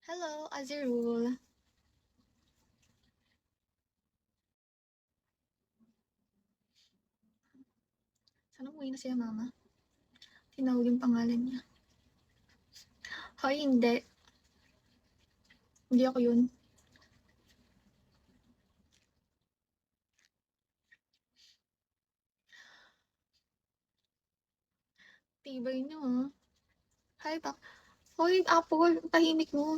Hello, Azirul. Sana umuwi na siya, mama. Tinawag yung pangalan niya. Hoy, hindi. Hindi ako yun. Tibay niyo, ha? Hi, pa. Hoy, Apple, tahimik mo.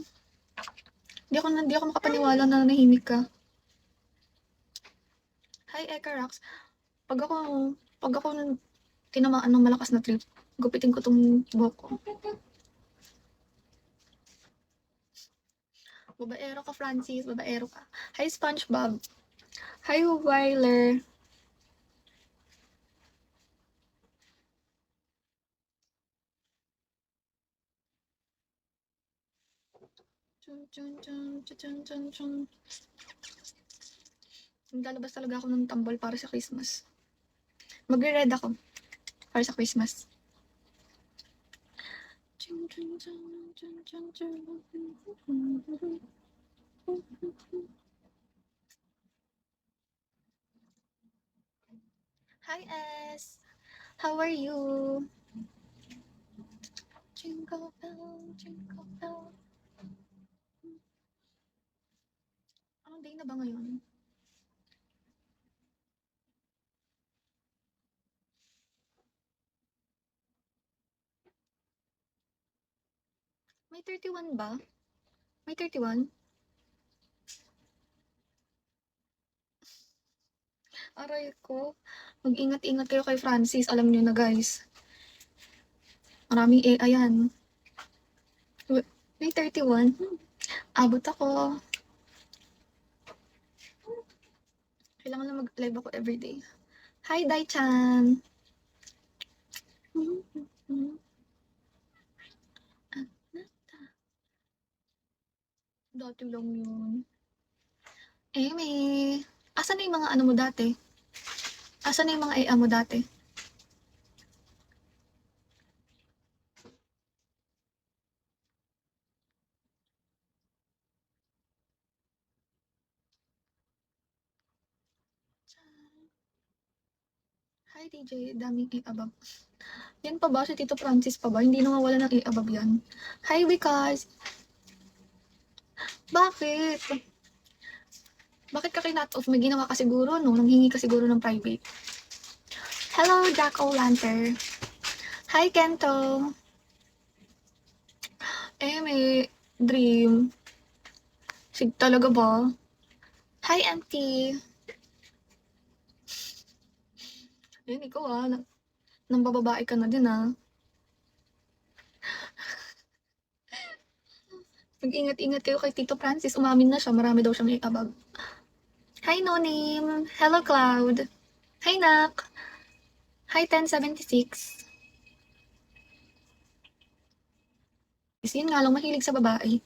Hindi ako makapaniwala na nahimik ka. Hi, Ekarax. Pag ako, pag ako tinamaan ng malakas na trip, gupitin ko tong buhok ko. Babaero ka, Francis. Babaero ka. Hi, SpongeBob. Hi, Weiler. Chun, chun, chun, chun, chun, chun. Lalabas talaga ako ng tambol para sa Christmas. Magre-red ako para sa Christmas. Hi, S. How are you? Jingle bell, jingle bell. Anong day na ba ngayon? May 31 ba? May 31? Aray ko. Mag-ingat-ingat kayo kay Francis. Alam niyo na, guys. Maraming AI yan. May 31? Abot ako. Kailangan na mag-live ako everyday. Hi, Dai-chan. Dati lang yun. Amy, asan na yung mga ano mo dati? Asan na yung mga AI mo dati? Hi, DJ. Daming i-abab. Yan pa ba? Si Tito Francis pa ba? Hindi nawawala ng i-abab yan. Hi, Wikas. Bakit? Bakit ka kinat off? May ginawa ka siguro, no? Nanghingi ka siguro ng private. Hello, Jack O'Lantern. Hi, Kento. May dream. Sig talaga ba? Hi, Auntie. Ayun, ikaw nang bababae ka na din Mag-ingat-ingat kayo kay Tito Francis. Umamin na siya. Marami daw siyang i-abab. Hi, No Name. Hello, Cloud. Hi, Nak. Hi, 1076. Yun nga lang, mahilig sa babae.